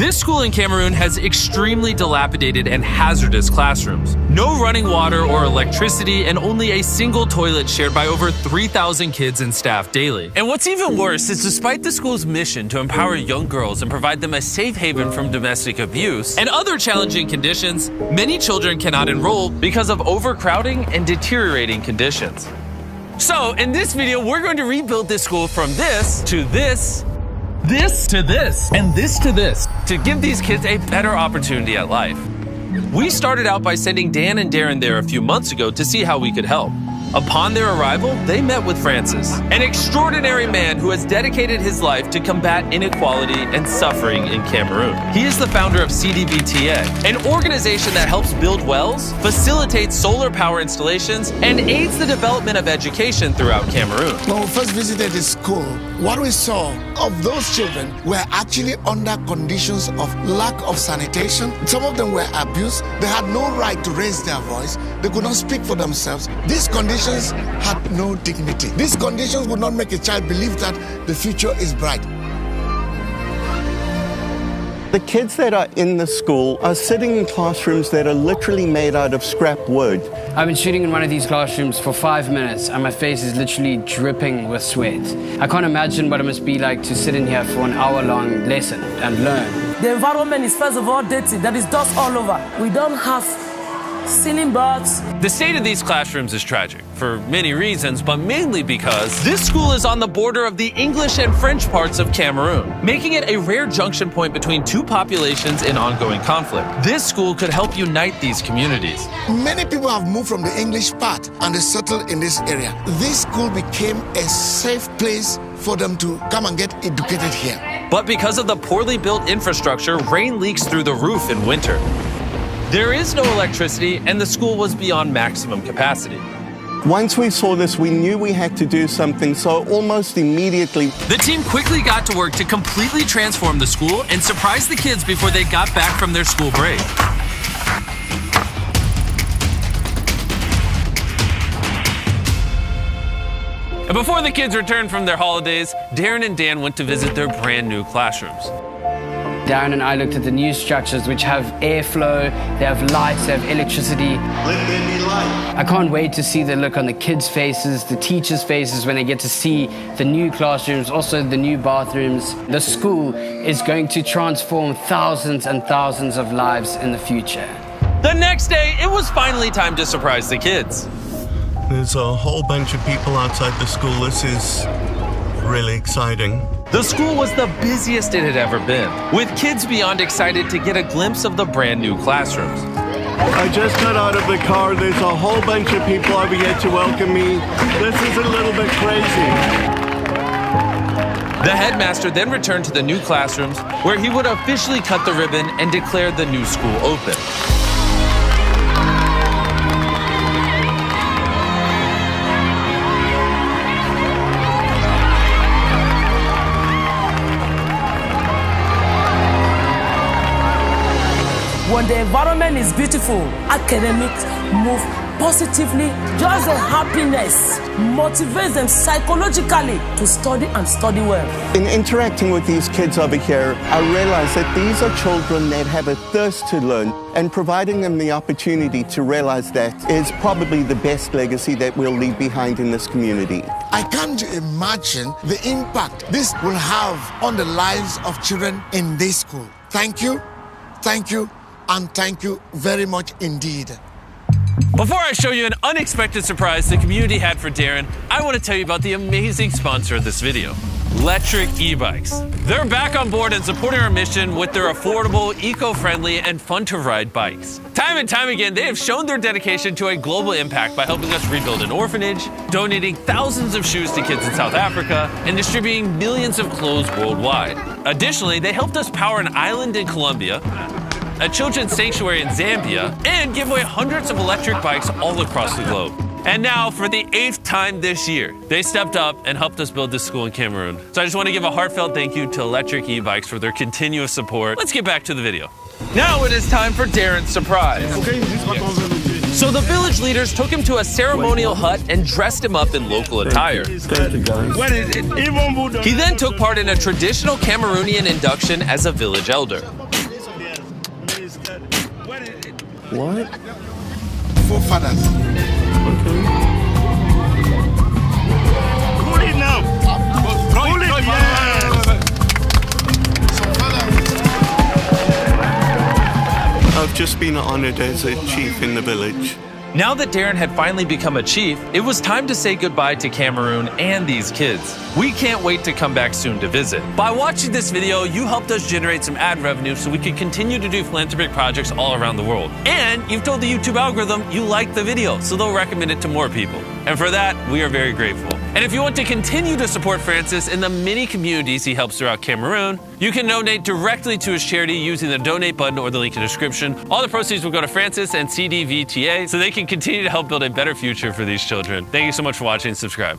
This school in Cameroon has extremely dilapidated and hazardous classrooms. No running water or electricity, and only a single toilet shared by over 3,000 kids and staff daily. And what's even worse is despite the school's mission to empower young girls and provide them a safe haven from domestic abuse and other challenging conditions, many children cannot enroll because of overcrowding and deteriorating conditions. So, in this video, we're going to rebuild this school from this to this, this to this, and this to this, to give these kids a better opportunity at life. We started out by sending Dan and Darren there a few months ago to see how we could help. Upon their arrival, they met with Francis, an extraordinary man who has dedicated his life to combat inequality and suffering in Cameroon. He is the founder of CDBTA, an organization that helps build wells, facilitates solar power installations, and aids the development of education throughout Cameroon. When we first visited the school, what we saw of those children were actually under conditions of lack of sanitation. Some of them were abused. They had no right to raise their voice. They could not speak for themselves. These conditions had no dignity. These conditions would not make a child believe that the future is bright. The kids that are in the school are sitting in classrooms that are literally made out of scrap wood. I've been sitting in one of these classrooms for 5 minutes and my face is literally dripping with sweat. I can't imagine what it must be like to sit in here for an hour-long lesson and learn. The environment is first of all dirty. There is dust all over. We don't have ceiling boards. The state of these classrooms is tragic, for many reasons, but mainly because this school is on the border of the English and French parts of Cameroon, making it a rare junction point between two populations in ongoing conflict. This school could help unite these communities. Many people have moved from the English part and they settled in this area. This school became a safe place for them to come and get educated here. But because of the poorly built infrastructure, rain leaks through the roof in winter. There is no electricity, and the school was beyond maximum capacity. Once we saw this, we knew we had to do something, so almost immediately, the team quickly got to work to completely transform the school and surprise the kids before they got back from their school break. And before the kids returned from their holidays, Darren and Dan went to visit their brand new classrooms. Darren and I looked at the new structures which have airflow, they have lights, they have electricity. let there be light. I can't wait to see the look on the kids' faces, the teachers' faces when they get to see the new classrooms, also the new bathrooms. The school is going to transform thousands and thousands of lives in the future. The next day, it was finally time to surprise the kids. There's a whole bunch of people outside the school. This is really exciting. The school was the busiest it had ever been, with kids beyond excited to get a glimpse of the brand new classrooms. I just got out of the car. There's a whole bunch of people over here to welcome me. This is a little bit crazy. The headmaster then returned to the new classrooms, where he would officially cut the ribbon and declare the new school open. When the environment is beautiful, academics move positively. Just the happiness motivates them psychologically to study and study well. In interacting with these kids over here, I realize that these are children that have a thirst to learn, and providing them the opportunity to realize that is probably the best legacy that we'll leave behind in this community. I can't imagine the impact this will have on the lives of children in this school. Thank you, and thank you very much indeed. Before I show you an unexpected surprise the community had for Darren, I want to tell you about the amazing sponsor of this video, Electric e-bikes. They're back on board and supporting our mission with their affordable, eco-friendly, and fun-to-ride bikes. Time and time again, they have shown their dedication to a global impact by helping us rebuild an orphanage, donating thousands of shoes to kids in South Africa, and distributing millions of clothes worldwide. Additionally, they helped us power an island in Colombia, a children's sanctuary in Zambia, and give away hundreds of electric bikes all across the globe. And now, for the 8th time this year, they stepped up and helped us build this school in Cameroon. So I just want to give a heartfelt thank you to Electric e-bikes for their continuous support. Let's get back to the video. Now it is time for Darren's surprise. Okay, this is what So the village leaders took him to a ceremonial hut and dressed him up in local attire. Thank you, guys. He then took part in a traditional Cameroonian induction as a village elder. What? Forefathers. Okay. Pull it now. Pull it, yeah. I've just been honored as a chief in the village. Now that Darren had finally become a chief, it was time to say goodbye to Cameroon and these kids. We can't wait to come back soon to visit. By watching this video, you helped us generate some ad revenue so we can continue to do philanthropic projects all around the world. And you've told the YouTube algorithm you liked the video, so they'll recommend it to more people. And for that, we are very grateful. And if you want to continue to support Francis in the many communities he helps throughout Cameroon, you can donate directly to his charity using the donate button or the link in the description. All the proceeds will go to Francis and CDVTA so they can continue to help build a better future for these children. Thank you so much for watching. Subscribe.